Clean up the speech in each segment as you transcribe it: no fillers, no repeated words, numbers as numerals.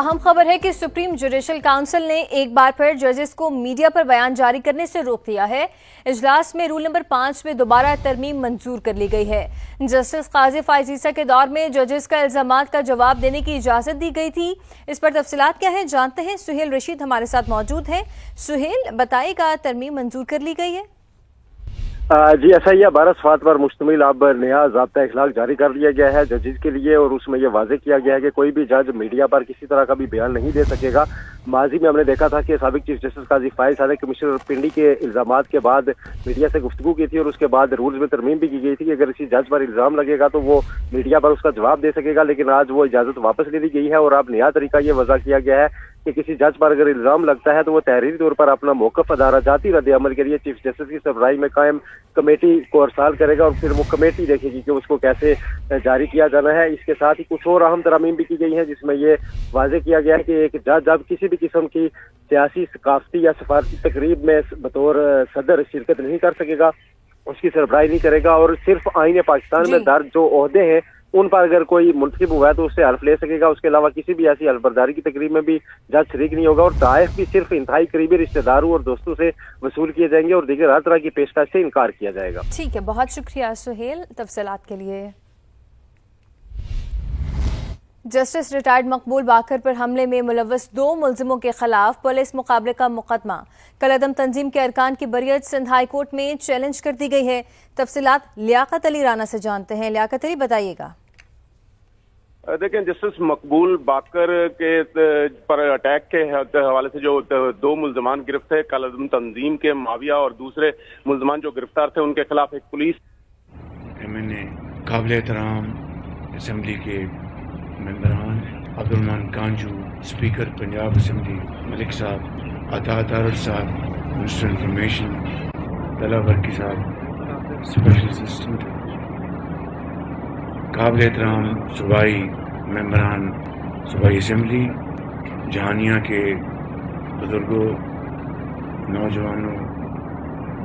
اہم خبر ہے کہ سپریم جوڈیشل کونسل نے ایک بار پھر ججز کو میڈیا پر بیان جاری کرنے سے روک دیا ہے۔ اجلاس میں رول نمبر 5 میں دوبارہ ترمیم منظور کر لی گئی ہے۔ جسٹس قاضی فائز عیسیٰ کے دور میں ججز کا الزامات کا جواب دینے کی اجازت دی گئی تھی۔ اس پر تفصیلات کیا ہیں جانتے ہیں، سہیل رشید ہمارے ساتھ موجود ہیں۔ سہیل، بتائے گا ترمیم منظور کر لی گئی ہے؟ جی ایسا ہی ہے، 12 صفحات پر مشتمل اب نیا ضابطہ اخلاق جاری کر دیا گیا ہے ججز کے لیے، اور اس میں یہ واضح کیا گیا ہے کہ کوئی بھی جج میڈیا پر کسی طرح کا بھی بیان نہیں دے سکے گا۔ ماضی میں ہم نے دیکھا تھا کہ سابق چیف جسٹس قاضی فائز صادق کمشنر پنڈی کے الزامات کے بعد میڈیا سے گفتگو کی تھی، اور اس کے بعد رولز میں ترمیم بھی کی گئی تھی کہ اگر کسی جج پر الزام لگے گا تو وہ میڈیا پر اس کا جواب دے سکے گا، لیکن آج وہ اجازت واپس لے لی گئی ہے، اور اب نیا طریقہ یہ وضع کیا گیا ہے کہ کسی جج پر اگر الزام لگتا ہے تو وہ تحریری طور پر اپنا موقف ادارہ جاتی رد عمل کے لیے چیف جسٹس کی سربراہی میں قائم کمیٹی کو ارسال کرے گا، اور پھر وہ کمیٹی دیکھے گی کہ اس کو کیسے جاری کیا جانا ہے۔ اس کے ساتھ ہی کچھ اور اہم ترامیم بھی کی گئی ہیں، جس میں یہ واضح کیا گیا ہے کہ ایک جج اب کسی بھی قسم کی سیاسی، ثقافتی یا سفارتی تقریب میں بطور صدر شرکت نہیں کر سکے گا، اس کی سربراہی نہیں کرے گا، اور صرف آئین پاکستان میں درج جو عہدے ہیں ان پر اگر کوئی منتخب ہوا ہے تو اس سے حلف لے سکے گا۔ اس کے علاوہ کسی بھی ایسی حلف برداری کی تقریب میں بھی جج شریک نہیں ہوگا، اور تحائف بھی صرف انتہائی قریبی رشتہ داروں اور دوستوں سے وصول کیے جائیں گے، اور دیگر ہر طرح کی پیشکش سے انکار کیا جائے گا۔ ٹھیک ہے، بہت شکریہ سہیل تفصیلات کے لیے۔ جسٹس ریٹائرڈ مقبول باقر پر حملے میں ملوث 2 ملزموں کے خلاف پولیس مقابلے کا مقدمہ کالعدم تنظیم کے ارکان کی بریت سندھ ہائی کورٹ میں چیلنج کر دی گئی ہے۔ تفصیلات لیاقت علی رانا سے جانتے ہیں۔ لیاقت علی، بتائیے گا۔ دیکھیں، جسٹس مقبول باقر کے پر اٹیک کے حوالے سے جو 2 ملزمان گرفتار تھے کالعدم تنظیم کے، معاویہ، اور دوسرے ملزمان جو گرفتار تھے ان کے خلاف ایک پولیس میں نے قابل احترام اسمبلی کے ممبران عبدالرحمان کانجو، اسپیکر پنجاب اسمبلی ملک صاحب، عطا طارر صاحب منسٹر انفارمیشن، طلعت برقی صاحب اسپیشل اسسٹنٹ، قابل احترام صوبائی ممبران صوبائی اسمبلی، جہانیہ کے بزرگوں، نوجوانوں،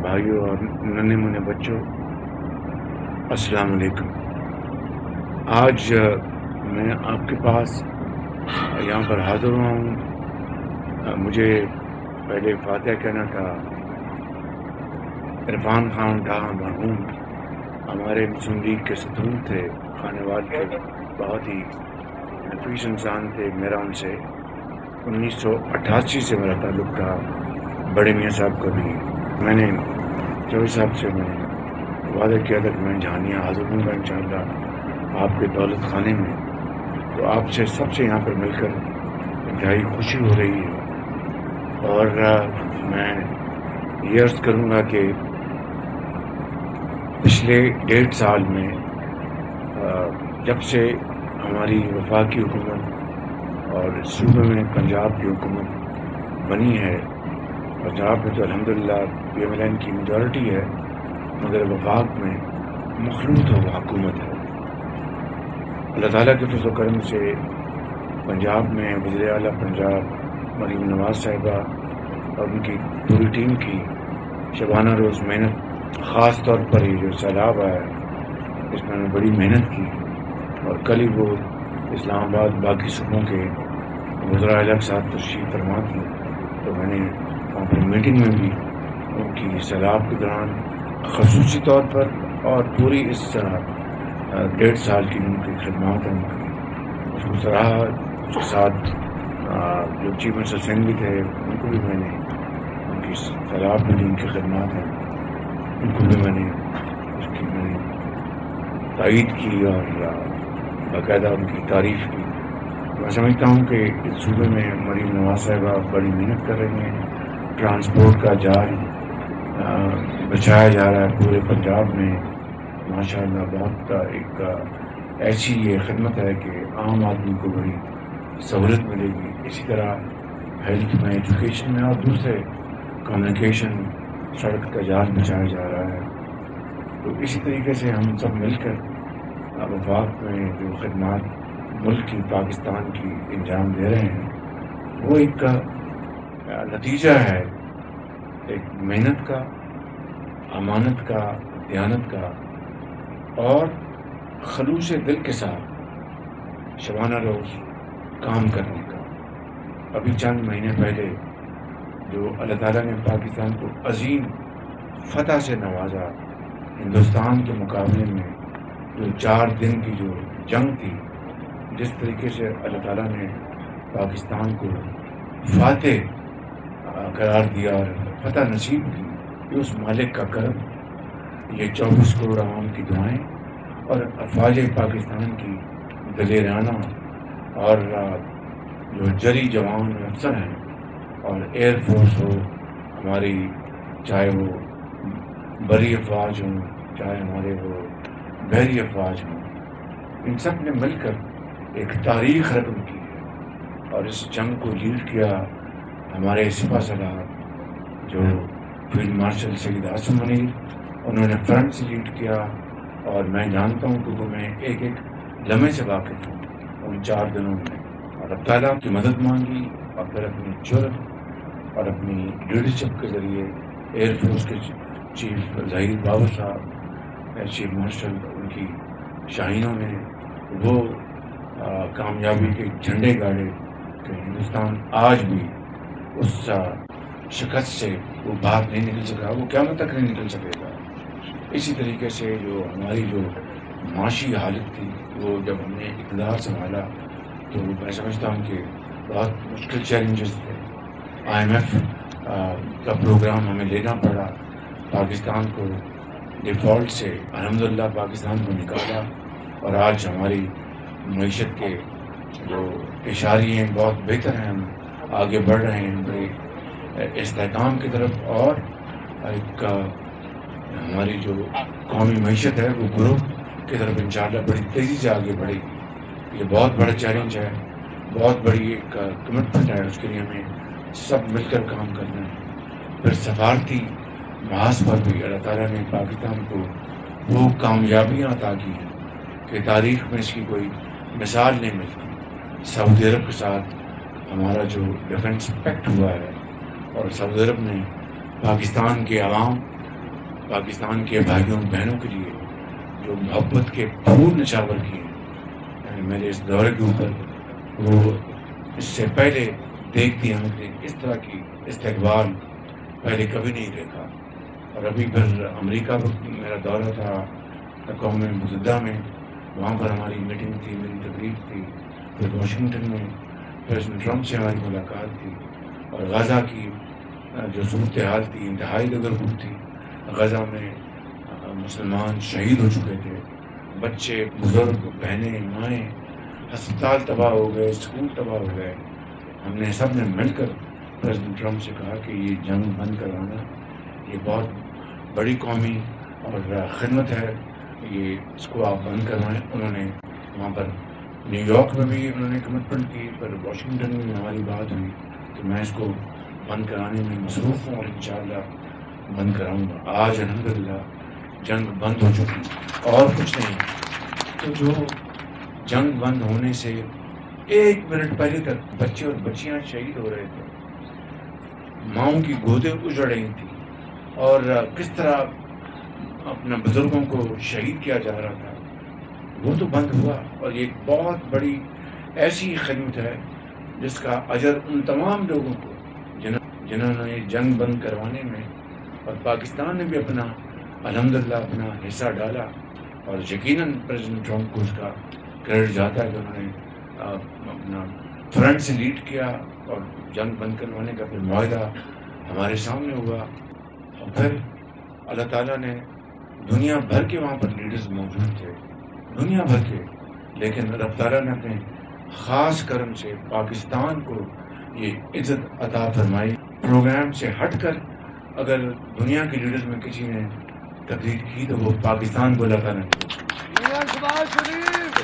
بھائیوں اور ننھے منے بچوں، السلام علیکم۔ آج میں آپ کے پاس یہاں پر حاضر ہوا ہوں۔ مجھے پہلے فاتحہ کہنا تھا۔ عرفان خان ڈھا مرحوم ہمارے مسلم لیگ کے ستون تھے، خانے وال کے بہت ہی نفیس انسان تھے۔ میرا ان سے 1988 سے میرا تعلق تھا۔ بڑے میاں صاحب کو بھی میں نے چوہدری صاحب سے میں نے وعدہ کیا تھا کہ میں جہانیہ حاضر ہوں گا انشاءاللہ آپ کے دولت خانے میں، تو آپ سے سب سے یہاں پر مل کر انتہائی خوشی ہو رہی ہے، اور میں یہ عرض کروں گا کہ پچھلے 1.5 سال میں جب سے ہماری وفاقی حکومت اور صوبے میں پنجاب کی حکومت بنی ہے، پنجاب میں تو الحمدللہ PMLN کی میجورٹی ہے، مگر وفاق میں مخلوط حکومت ہے۔ اللہ تعالیٰ کے فضل و کرم سے پنجاب میں وزیر اعلیٰ پنجاب مریم نواز صاحبہ اور ان کی پوری ٹیم کی شبانہ روز محنت، خاص طور پر یہ جو سیلاب آیا اس میں بڑی محنت کی، اور کل ہی وہ اسلام آباد باقی صوبوں کے وزراء اعلیٰ کے ساتھ تشریف فرما تھی، تو میں نے وہاں پر میٹنگ میں بھی ان کی سیلاب کے دوران خصوصی طور پر اور پوری اس طرح 1.5 سال کی ان کی خدمات ہیں اس کو سراہا۔ اس کے ساتھ جو چیف منسٹر سنگھ بھی تھے ان کو بھی میں نے ان کی سیلاب میں ان کی خدمات ہیں ان کو بھی میں نے اس کی میں نے تائید کی اور باقاعدہ ان کی تعریف کی۔ میں سمجھتا ہوں کہ اس صوبے میں مریم نواز صاحبہ بڑی محنت کر رہی ہیں، ٹرانسپورٹ کا جال بچایا جا رہا ہے پورے پنجاب میں، ماشاءاللہ بہت ایک ایسی یہ خدمت ہے کہ عام آدمی کو بڑی سہولت ملے گی۔ اسی طرح ہیلتھ میں، ایجوکیشن میں اور دوسرے کمیونیکیشن، سڑک کا جال بچایا جا رہا ہے۔ تو اسی طریقے سے ہم سب مل کر وفاق میں جو خدمات ملک کی، پاکستان کی انجام دے رہے ہیں، وہ ایک نتیجہ ہے ایک محنت کا، امانت کا، دیانت کا اور خلوص دل کے ساتھ شبانہ روز کام کرنے کا۔ ابھی چند مہینے پہلے جو اللہ تعالیٰ نے پاکستان کو عظیم فتح سے نوازا، ہندوستان کے مقابلے میں جو 4 دن کی جو جنگ تھی، جس طریقے سے اللہ تعالیٰ نے پاکستان کو فاتح قرار دیا اور فتح نصیب کی، یہ اس مالک کا کرم، یہ 24 کروڑ عوام کی دعائیں اور افواج پاکستان کی دلیرانہ اور جو جری جوان افسر ہیں، اور ایئر فورس ہو ہماری، چاہے وہ بری افواج ہوں، چاہے ہمارے وہ بحری افواج ہوں، ان سب نے مل کر ایک تاریخ رقم کی ہے۔ اور اس جنگ کو لیڈ کیا ہمارے سپہ سالار جو فیلڈ مارشل سید عاصم منیر، انہوں نے فرنٹ سے لیڈ کیا، اور میں جانتا ہوں کیونکہ میں ایک لمحے سے واقف ہوں ان 4 دنوں میں، اور اب تعالیٰ کی مدد مانگی، اور پھر اپنی جرأت اور اپنی لیڈرشپ کے ذریعے ایئر فورس کے چیف ظہیر بابر صاحب، چیف مارشل، ان کی شاہینوں نے وہ کامیابی کے جھنڈے گاڑے کہ ہندوستان آج بھی اس شکست سے وہ باہر نہیں نکل سکا، وہ قیامت تک نہیں نکل سکے گا۔ اسی طریقے سے جو ہماری جو معاشی حالت تھی، وہ جب ہم نے اقتدار سنبھالا تو میں سمجھتا ہوں کہ بہت مشکل چیلنجز تھے۔ IMF کا پروگرام ہمیں لینا پڑا، پاکستان کو ڈیفالٹ سے الحمدللہ پاکستان کو نکالا، اور آج ہماری معیشت کے جو اشاریے ہیں بہت بہتر ہیں، ہم آگے بڑھ رہے ہیں بڑے استحکام کی طرف، اور ایک ہماری جو قومی معیشت ہے وہ گروہ کی طرف انشاءاللہ بڑی تیزی سے آگے بڑھے گی۔ یہ بہت بڑا چیلنج ہے، بہت بڑی ایک کمٹمنٹ ہے، اس کے لیے ہمیں سب مل کر کام کرنا ہے۔ پھر سفارتی محاذ پر بھی اللہ تعالیٰ نے پاکستان کو وہ کامیابیاں عطا کی ہیں کہ تاریخ میں اس کی کوئی مثال نہیں ملتی۔ سعودی عرب کے ساتھ ہمارا جو ڈیفنس پیکٹ ہوا ہے، اور سعودی عرب نے پاکستان کے عوام، پاکستان کے بھائیوں بہنوں کے لیے جو محبت کے پھول نچھاور کیے ہیں، میرے اس دورے کے اوپر وہ اس سے پہلے دیکھتی ہم نے اس طرح کی استقبال پہلے کبھی نہیں دیکھا۔ اور ابھی پھر امریکہ میں میرا دورہ تھا، اقوام متحدہ میں، وہاں پر ہماری میٹنگ تھی، میری تقریب تھی، پھر واشنگٹن میں پریزیڈنٹ ٹرمپ سے ہماری ملاقات تھی، اور غزہ کی جو صورتحال تھی انتہائی دگرگوں تھی۔ غزہ میں مسلمان شہید ہو چکے تھے، بچے، بزرگ، بہنیں، مائیں، ہسپتال تباہ ہو گئے، اسکول تباہ ہو گئے۔ ہم نے سب نے مل کر پریزیڈنٹ ٹرمپ سے کہا کہ یہ جنگ بند کروانا یہ بہت بڑی قومی اور خدمت ہے، یہ اس کو آپ بند کروائیں۔ انہوں نے وہاں پر نیو یارک میں بھی انہوں نے کمٹمنٹ کی، پھر واشنگٹن میں ہماری بات ہوئی کہ میں اس کو بند کرانے میں مصروف ہوں، اور انشاءاللہ بند کراؤں گا۔ آج الحمدللہ جنگ بند ہو چکی، اور کچھ نہیں۔ تو جو جنگ بند ہونے سے 1 منٹ پہلے تک بچے اور بچیاں شہید ہو رہے تھے، ماؤں کی گودیں اجڑ رہی تھیں، اور کس طرح اپنا بزرگوں کو شہید کیا جا رہا تھا، وہ تو بند ہوا۔ اور یہ ایک بہت بڑی ایسی خدمت ہے جس کا اجر ان تمام لوگوں کو جنہوں نے جنگ بند کروانے میں، اور پاکستان نے بھی اپنا الحمدللہ اپنا حصہ ڈالا، اور یقیناً پریزیڈنٹ ٹرمپ کو اس کا کریڈٹ جاتا ہے کہ انہوں نے اپنا فرنٹ سے لیڈ کیا، اور جنگ بند کروانے کا پھر معاہدہ ہمارے سامنے ہوا۔ اور پھر اللہ تعالیٰ نے دنیا بھر کے وہاں پر لیڈرز موجود تھے، دنیا بھر کے، لیکن رب تعالیٰ نے اپنے خاص کرم سے پاکستان کو یہ عزت عطا فرمائی۔ پروگرام سے ہٹ کر اگر دنیا کے لیڈرز میں کسی نے تقریر کی تو وہ پاکستان کو لگا نہیں۔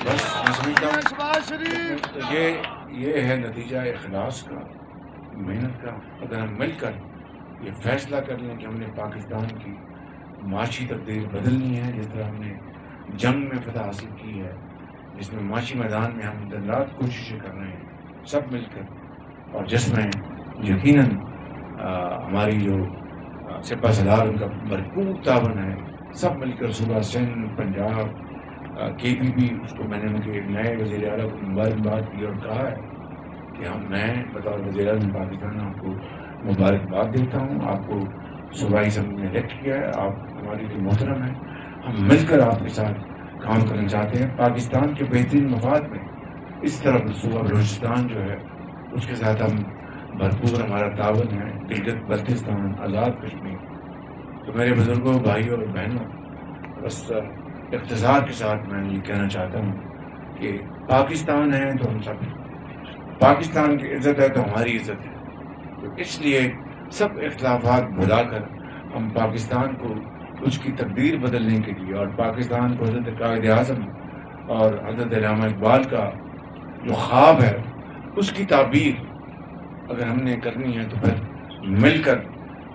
بس میں سمجھتا ہوں تو یہ ہے نتیجہ اخلاص کا، محنت کا۔ اگر ہم مل کر یہ فیصلہ کر لیں کہ ہم نے پاکستان کی معاشی تقدیر بدلنی ہے، جس طرح ہم نے جنگ میں فتح حاصل کی ہے، جس میں معاشی میدان میں ہم دن رات کوششیں کر رہے ہیں سب مل کر، اور جس میں یقیناً ہماری جو سپہ سالار ان کا بھرپور تعاون ہے، سب مل کر صوبہ سندھ، پنجاب، KPP، اس کو میں نے ان کے نئے وزیر اعلیٰ کو مبارکباد کی اور کہا ہے کہ میں بطور وزیر اعظم پاکستان آپ کو مبارکباد دیتا ہوں. آپ کو صوبائی اسمبلی میں الیکٹ کیا ہے, آپ ہماری جو محترم ہیں, ہم مل کر آپ کے ساتھ کام کرنا چاہتے ہیں. پاکستان کے بہترین مفاد میں اس طرف صوبہ بلوچستان جو ہے اس کے ساتھ ہم بھرپور ہمارا تعاون ہے. گلگت بلتستان, آزاد کشمیر. تو میرے بزرگوں, بھائیوں اور بہنوں, بس اختصار کے ساتھ میں یہ کہنا چاہتا ہوں کہ پاکستان ہے تو ہم سب, پاکستان کی عزت ہے تو ہماری عزت ہے. تو اس لیے سب اختلافات بھلا کر ہم پاکستان کو اس کی تقدیر بدلنے کے لیے, اور پاکستان کو حضرت قائد اعظم اور حضرت علامہ اقبال کا جو خواب ہے اس کی تعبیر اگر ہم نے کرنی ہے تو پھر مل کر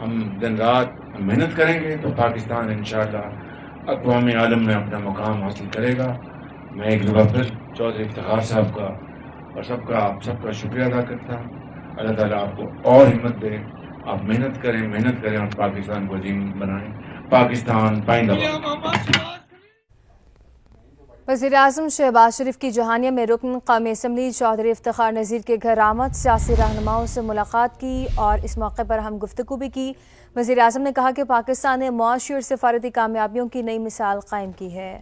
ہم دن رات محنت کریں گے تو پاکستان انشاءاللہ اقوام عالم میں اپنا مقام حاصل کرے گا. میں ایک دفعہ پھر چودھری افتخار صاحب کا اور آپ سب کا شکریہ ادا کرتا ہوں. اللہ تعالیٰ آپ کو اور ہمت دے, آپ محنت کریں اور پاکستان کو عظیم بنائیں. پاکستان پائندہ باد. وزیر اعظم شہباز شریف کی جہانیہ میں رکن قومی اسمبلی چودھری افتخار نذیر کے گھر آمد, سیاسی رہنماؤں سے ملاقات کی اور اس موقع پر ہم گفتگو بھی کی. وزیر اعظم نے کہا کہ پاکستان نے معاشی اور سفارتی کامیابیوں کی نئی مثال قائم کی ہے.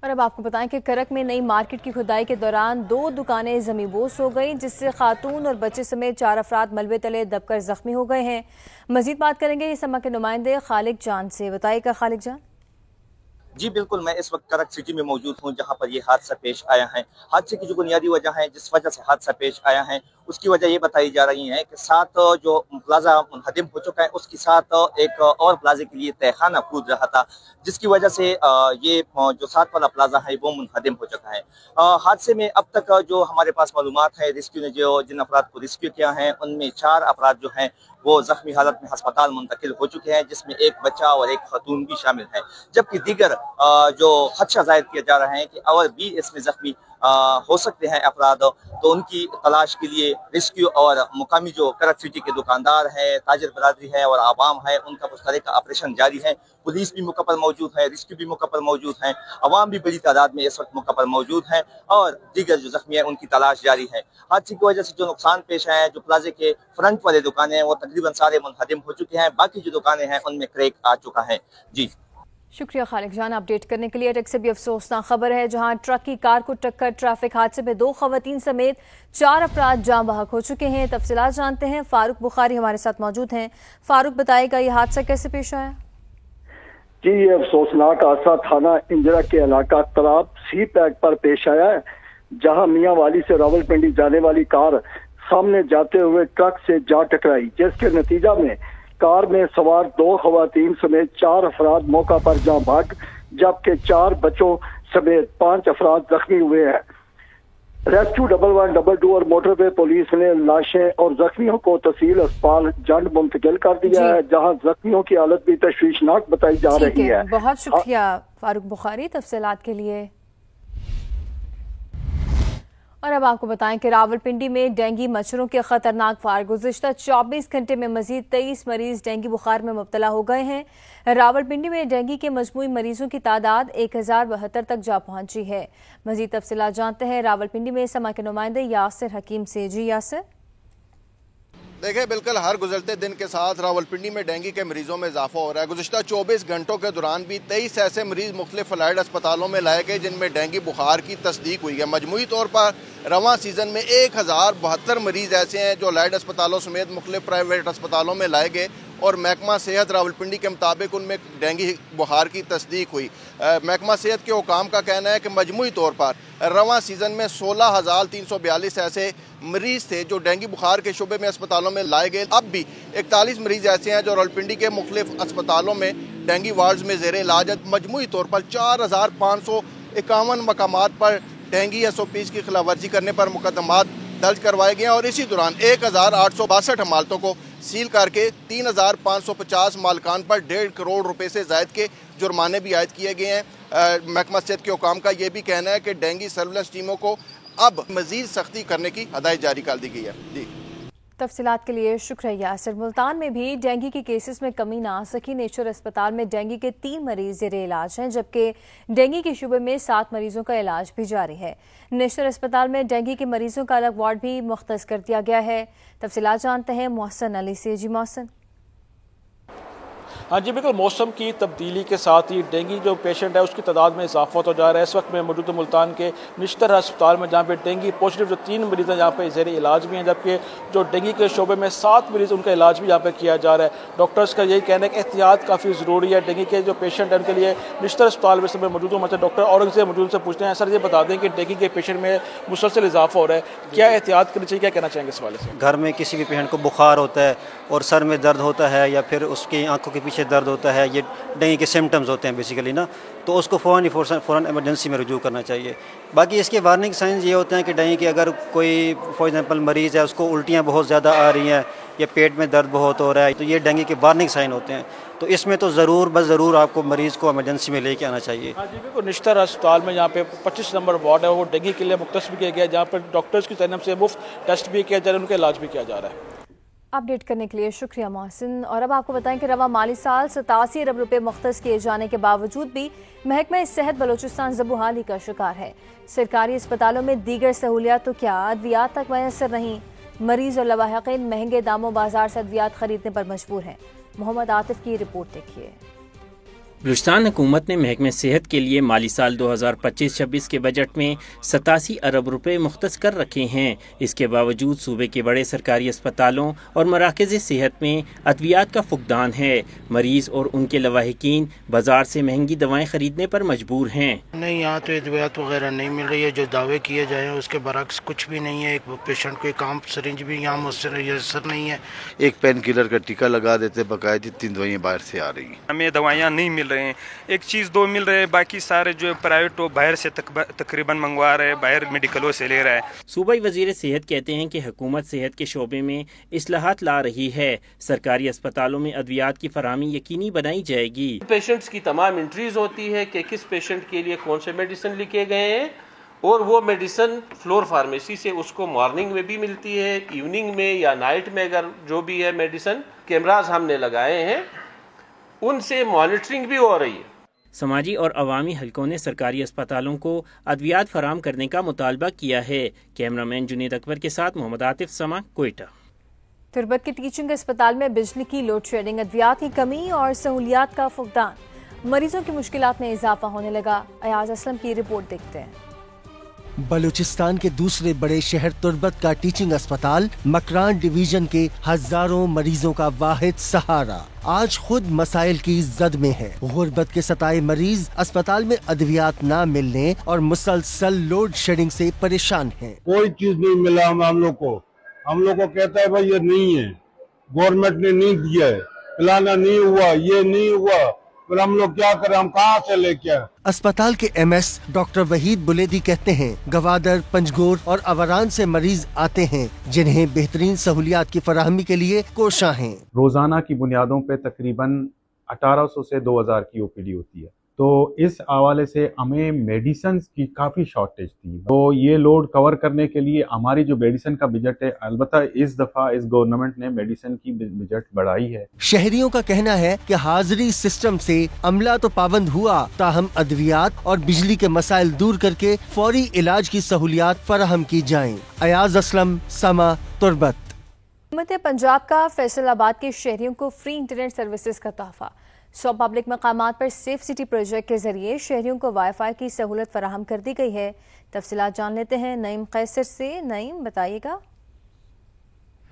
اور اب آپ کو بتائیں کہ کرک میں نئی مارکیٹ کی کھدائی کے دوران 2 دکانیں زمیں بوس ہو گئیں, جس سے خاتون اور بچے سمیت 4 افراد ملبے تلے دب کر زخمی ہو گئے ہیں. مزید بات کریں گے یہ سما کے نمائندے خالق جان سے. بتائیے گا خالق جان. جی بالکل, میں اس وقت کرک سٹی میں موجود ہوں جہاں پر یہ حادثہ پیش آیا ہے. حادثے کی جو بنیادی وجہ ہے, جس وجہ سے حادثہ پیش آیا ہے, اس کی وجہ یہ بتائی جا رہی ہے کہ ساتھ جو پلازا منہدم ہو چکا ہے اس کے ساتھ ایک اور پلازے کے لیے تہخانہ کود رہا تھا, جس کی وجہ سے یہ جو ساتھ والا پلازا ہے وہ منہدم ہو چکا ہے. حادثے میں اب تک جو ہمارے پاس معلومات ہے, ریسکیو نے جن افراد کو ریسکیو کیا ہے ان میں 4 افراد جو ہیں وہ زخمی حالت میں ہسپتال منتقل ہو چکے ہیں, جس میں ایک بچہ اور ایک خاتون بھی شامل ہے. جبکہ دیگر جو خدشہ ظاہر کیا جا رہا ہے کہ اور بھی اس میں زخمی ہو سکتے ہیں افراد, تو ان کی تلاش کے لیے ریسکیو اور مقامی جو کرک سٹی کے دکاندار ہے, تاجر برادری ہے اور عوام ہے, ان کا مشترکہ آپریشن جاری ہے. پولیس بھی موقع پر موجود ہے, ریسکیو بھی موقع پر موجود ہیں, عوام بھی بڑی تعداد میں اس وقت موقع پر موجود ہیں, اور دیگر جو زخمی ہیں ان کی تلاش جاری ہے. حادثے کی وجہ سے جو نقصان پیش آیا ہے, جو پلازے کے فرنٹ والے دکانیں ہیں وہ تقریباً سارے منہدم ہو چکے ہیں. باقی جو دکانیں ہیں ان میں کریک آ چکا ہے. جی شکریہ خالق جان اپڈیٹ کرنے کے لیے. ٹیک سے بھی افسوسناک خبر ہے, جہاں ٹرک کی کار کو ٹکر ٹریفک حادثے میں 2 خواتین سمیت 4 افراد جاں بحق ہو چکے ہیں. تفصیلات جانتے ہیں, فاروق بخاری ہمارے ساتھ موجود ہیں. فاروق بتائے گا یہ حادثہ کیسے پیش آیا؟ جی, یہ افسوسناک حادثہ تھانہ انجرا کے علاقہ تراب سی پیک پر پیش آیا ہے, جہاں میاں والی سے راولپنڈی جانے والی کار سامنے جاتے ہوئے ٹرک سے جا ٹکرائی, جس کے نتیجہ میں کار میں سوار 2 خواتین سمیت 4 افراد موقع پر جاں بحق, جبکہ 4 بچوں سمیت 5 افراد زخمی ہوئے ہیں. ریسکیو 112 اور موٹر وے پولیس نے لاشیں اور زخمیوں کو تحصیل اسپتال جنڈ منتقل کر دیا ہے, جہاں زخمیوں کی حالت بھی تشویشناک بتائی جا رہی ہے. بہت شکریہ فاروق بخاری تفصیلات کے لیے. اور اب آپ کو بتائیں کہ راولپنڈی میں ڈینگی مچھروں کے خطرناک وار, گزشتہ 24 گھنٹے میں مزید 23 مریض ڈینگی بخار میں مبتلا ہو گئے ہیں. راولپنڈی میں ڈینگی کے مجموعی مریضوں کی تعداد 1072 تک جا پہنچی ہے. مزید تفصیلات جانتے ہیں راولپنڈی میں سما کے نمائندے یاسر حکیم سے. جی یاسر. دیکھیں, بالکل ہر گزرتے دن کے ساتھ راولپنڈی میں ڈینگی کے مریضوں میں اضافہ ہو رہا ہے. گزشتہ 24 گھنٹوں کے دوران بھی 23 ایسے مریض مختلف الائڈ اسپتالوں میں لائے گئے جن میں ڈینگی بخار کی تصدیق ہوئی ہے. مجموعی طور پر رواں سیزن میں 1072 مریض ایسے ہیں جو الائڈ اسپتالوں سمیت مختلف پرائیویٹ اسپتالوں میں لائے گئے, اور محکمہ صحت راولپنڈی کے مطابق ان میں ڈینگی بخار کی تصدیق ہوئی. محکمہ صحت کے حکام کا کہنا ہے کہ مجموعی طور پر رواں سیزن میں 16,342 ایسے مریض تھے جو ڈینگی بخار کے شعبے میں اسپتالوں میں لائے گئے. اب بھی 41 مریض ایسے ہیں جو راولپنڈی کے مختلف اسپتالوں میں ڈینگی وارڈز میں زیر علاج ہے. مجموعی طور پر 4,551 مقامات پر ڈینگی SOPs کی خلاف ورزی کرنے پر مقدمات درج کروائے گئے ہیں, اور اسی دوران 1,862 حمالتوں کو سیل کر کے 3,550 مالکان پر 1.5 کروڑ روپے سے زائد کے جرمانے بھی عائد کیے گئے ہیں. محکمہ صحت کے حکام کا یہ بھی کہنا ہے کہ ڈینگی سرویلنس ٹیموں کو اب مزید سختی کرنے کی ہدایت جاری کر دی گئی ہے. جی تفصیلات کے لیے شکریہ یاسر۔ ملتان میں بھی ڈینگی کے کیسز میں کمی نہ آ سکی۔ نیچر اسپتال میں ڈینگی کے 3 مریض زیر علاج ہیں، جبکہ ڈینگی کے شعبے میں 7 مریضوں کا علاج بھی جاری ہے۔ نیچر اسپتال میں ڈینگی کے مریضوں کا الگ وارڈ بھی مختص کر دیا گیا ہے۔ تفصیلات جانتے ہیں محسن علی سے۔ جی محسن۔ ہاں جی بالکل، موسم کی تبدیلی کے ساتھ ہی ڈینگی جو پیشنٹ ہے اس کی تعداد میں اضافہ ہوتا جا رہا ہے۔ اس وقت میں موجود ملتان کے نشتر ہسپتال میں، جہاں پہ ڈینگی پازیٹیو جو 3 مریض ہیں یہاں پہ زیر علاج بھی ہیں، جبکہ جو ڈینگی کے شعبے میں 7 مریض ان کا علاج بھی یہاں پہ کیا جا رہا ہے۔ ڈاکٹرز کا یہی کہنا ہے کہ احتیاط کافی ضروری ہے۔ ڈینگی کے جو پیشنٹ ہیں ان کے لیے نشتر ہسپتال میں موجود ہوں، ڈاکٹر اورنگزیب موجود سے پوچھتے ہیں۔ سر یہ بتا دیں کہ ڈینگی کے پیشنٹ میں مسلسل اضافہ ہو رہا ہے، کیا احتیاط کرنی چاہیے، کیا کہنا چاہیں گے اس حوالے سے؟ گھر میں کسی بھی پیشنٹ کو بخار ہوتا ہے اور سر میں درد ہوتا ہے یا پھر اس کی آنکھوں کے پیچھے درد ہوتا ہے، یہ ڈینگی کے سمٹمز ہوتے ہیں بیسیکلی نا، تو اس کو فوراً ایمرجنسی میں رجوع کرنا چاہیے۔ باقی اس کے وارننگ سائنز یہ ہوتے ہیں کہ ڈینگی کے اگر کوئی فار ایگزامپل مریض ہے، اس کو الٹیاں بہت زیادہ آ رہی ہیں یا پیٹ میں درد بہت ہو رہا ہے، تو یہ ڈینگی کے وارننگ سائن ہوتے ہیں، تو اس میں تو ضرور آپ کو مریض کو ایمرجنسی میں لے کے آنا چاہیے۔ ہاں جی بالکل، نشتر ہسپتال میں یہاں پہ 25 نمبر وارڈ ہے، وہ ڈینگی کے لیے مختص بھی کیا گیا ہے، جہاں پر ڈاکٹرز کی جانب سے مفت ٹیسٹ بھی کیا جا رہا ہے، ان کا علاج بھی کیا جا رہا ہے۔ اپڈیٹ کرنے کے لیے شکریہ محسن۔ اور اب آپ کو بتائیں کہ رواں مالی سال 87 ارب روپے مختص کیے جانے کے باوجود بھی محکمہ صحت بلوچستان زبوحالی کا شکار ہے۔ سرکاری اسپتالوں میں دیگر سہولیات تو کیا ادویات تک میسر نہیں، مریض اور لواحقین مہنگے داموں بازار سے ادویات خریدنے پر مجبور ہیں۔ محمد عاطف کی رپورٹ دیکھیے۔ بلوچستان حکومت نے محکمہ صحت کے لیے مالی سال 2025-26 کے بجٹ میں 87 ارب روپے مختص کر رکھے ہیں۔ اس کے باوجود صوبے کے بڑے سرکاری اسپتالوں اور مراکز صحت میں ادویات کا فقدان ہے۔ مریض اور ان کے لواحقین بازار سے مہنگی دوائیں خریدنے پر مجبور ہیں۔ نہیں، یہاں تو ادویات وغیرہ نہیں مل رہی ہے، جو دعوے کیے جائیں اس کے برعکس کچھ بھی نہیں ہے۔ ایک پیشنٹ کو ایک عام سرنج بھی یہاں میسر نہیں ہے۔ ایک پین کلر کا ٹیکہ لگا دیتے، باقاعدہ 3 دوائیاں باہر سے آ رہی ہیں۔ ہمیں دوائیاں نہیں مل رہے ہیں، ایک چیز 2 مل رہے ہیں، باقی سارے جو پرائیویٹ وہ باہر سے تقریباً منگوا رہے ہیں، باہر میڈیکلوں سے لے رہا ہے۔ صوبائی وزیر صحت کہتے ہیں کہ حکومت صحت کے شعبے میں اصلاحات لا رہی ہے۔ سرکاری اسپتالوں میں ادویات کی فراہمی یقینی بنائی جائے گی۔ پیشنٹس کی تمام انٹریز ہوتی ہے کہ کس پیشنٹ کے لیے کون سے میڈیسن لکھے گئے ہیں، اور وہ میڈیسن فلور فارمیسی سے اس کو مارننگ میں بھی ملتی ہے، ایوننگ میں یا نائٹ میں، اگر جو بھی ہے میڈیسن کیمراز ہم نے لگائے ہیں، ان سے مانیٹرنگ بھی ہو رہی ہے۔ سماجی اور عوامی حلقوں نے سرکاری اسپتالوں کو ادویات فراہم کرنے کا مطالبہ کیا ہے۔ کیمرہ مین جنید اکبر کے ساتھ محمد عاطف، سما، کوئٹہ۔ تربت کے ٹیچنگ اسپتال میں بجلی کی لوڈ شیڈنگ، ادویات کی کمی اور سہولیات کا فقدان، مریضوں کی مشکلات میں اضافہ ہونے لگا۔ ایاز اسلم کی رپورٹ دیکھتے ہیں۔ بلوچستان کے دوسرے بڑے شہر تربت کا ٹیچنگ اسپتال مکران ڈویژن کے ہزاروں مریضوں کا واحد سہارا آج خود مسائل کی زد میں ہے۔ غربت کے ستائے مریض اسپتال میں ادویات نہ ملنے اور مسلسل لوڈ شیڈنگ سے پریشان ہیں۔ کوئی چیز نہیں ملا ہم لوگ کو کہتا ہے بھائی یہ نہیں ہے، گورنمنٹ نے نہیں دیا ہے، فلانا نہیں ہوا، یہ نہیں ہوا، پھر ہم لوگ کیا کریں، ہم کہاں سے لے کے آئیں؟ اسپتال کے M S doctor Waheed Buledi کہتے ہیں گوادر، پنجگور اور اوران سے مریض آتے ہیں جنہیں بہترین سہولیات کی فراہمی کے لیے کوشاں ہیں۔ روزانہ کی بنیادوں پہ تقریباً 1800 سے 2000 کی او پی ڈی ہوتی ہے، تو اس حوالے سے ہمیں میڈیسنز کی کافی شارٹیج تھی، تو یہ لوڈ کور کرنے کے لیے ہماری جو میڈیسن کا بجٹ ہے، البتہ اس دفعہ اس گورنمنٹ نے میڈیسن کی بجٹ بڑھائی ہے۔ شہریوں کا کہنا ہے کہ حاضری سسٹم سے عملہ تو پابند ہوا، تاہم ادویات اور بجلی کے مسائل دور کر کے فوری علاج کی سہولیات فراہم کی جائیں۔ ایاز اسلم، سما، تربت۔ حکومت پنجاب کا فیصل آباد کے شہریوں کو فری انٹرنیٹ سروسز کا تحفہ۔ 100 پبلک مقامات پر سیف سٹی پروجیکٹ کے ذریعے شہریوں کو وائی فائی کی سہولت فراہم کر دی گئی ہے۔ تفصیلات جان لیتے ہیں نعیم قیصر سے۔ نعیم، بتائیے گا۔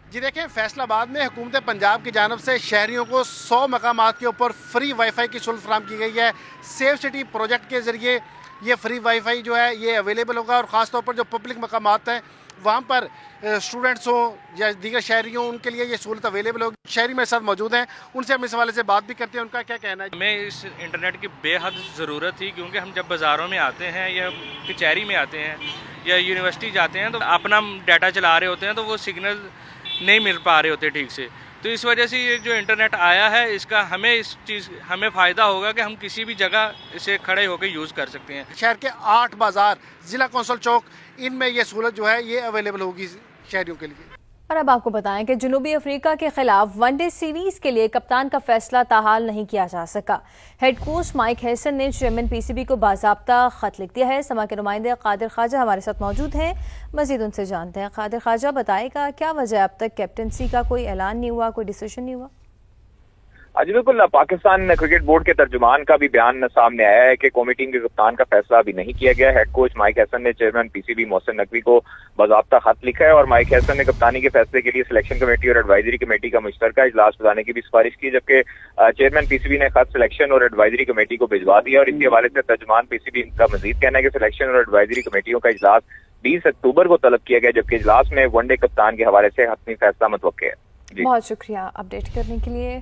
جی دیکھیں، فیصل آباد میں حکومت پنجاب کی جانب سے شہریوں کو 100 مقامات کے اوپر فری وائی فائی کی سہولت فراہم کی گئی ہے۔ سیف سٹی پروجیکٹ کے ذریعے یہ فری وائی فائی جو ہے یہ اویلیبل ہوگا، اور خاص طور پر جو پبلک مقامات ہیں وہاں پر اسٹوڈنٹس ہوں یا دیگر شہری ہوں، ان کے لیے یہ سہولت اویلیبل ہوگی۔ شہری میرے ساتھ موجود ہیں، ان سے ہم اس حوالے سے بات بھی کرتے ہیں، ان کا کیا کہنا ہے۔ ہمیں اس انٹرنیٹ کی بے حد ضرورت تھی، کیونکہ ہم جب بازاروں میں آتے ہیں یا کچہری میں آتے ہیں یا یونیورسٹی جاتے ہیں تو اپنا ڈیٹا چلا رہے ہوتے ہیں تو وہ سگنل نہیں مل پا رہے ہوتے ٹھیک سے، تو اس وجہ سے یہ جو انٹرنیٹ آیا ہے اس کا ہمیں فائدہ ہوگا کہ ہم کسی بھی جگہ اسے کھڑے ہو کے یوز کر سکتے ہیں۔ شہر کے 8 بازار، ضلع کونسل چوک، ان میں یہ سہولت جو ہے یہ اویلیبل ہوگی شہریوں کے لیے۔ اور اب آپ کو بتائیں کہ جنوبی افریقہ کے خلاف ون ڈے سیریز کے لیے کپتان کا فیصلہ تاحال نہیں کیا جا سکا۔ ہیڈ کوچ مائک ہیسن نے چیئرمین پی سی بی کو باضابطہ خط لکھ دیا ہے۔ سما کے نمائندے قادر خواجہ ہمارے ساتھ موجود ہیں، مزید ان سے جانتے ہیں۔ قادر خواجہ، بتائے گا کیا وجہ اب تک کیپٹنسی کا کوئی اعلان نہیں ہوا، کوئی ڈیسیژن نہیں ہوا؟ جی بالکل، پاکستان کرکٹ بورڈ کے ترجمان کا بھی بیان سامنے آیا ہے کہ قومی ٹیم کے کپتان کا فیصلہ ابھی نہیں کیا گیا۔ ہیڈ کوچ مائک ہیسن نے chairman P C B Mohsin Naqvi کو باضابطہ خط لکھا ہے اور مائک ہیسن نے کپتانی کے فیصلے کے لیے سلیکشن کمیٹی اور ایڈوائزری کمیٹی کا مشترکہ اجلاس بلانے کی بھی سفارش کی، جبکہ چیئرمین پی سی بی نے خط سلیکشن اور ایڈوائزری کمیٹی کو بھجوا دیا۔ اور اسی حوالے سے ترجمان پی سی بی کا مزید کہنا ہے کہ سلیکشن اور ایڈوائزری کمیٹیوں کا اجلاس 20 اکتوبر کو طلب کیا گیا، جبکہ اجلاس میں ون ڈے کپتان کے حوالے سے حتمی فیصلہ متوقع ہے۔ بہت شکریہ اپڈیٹ کرنے کے لیے۔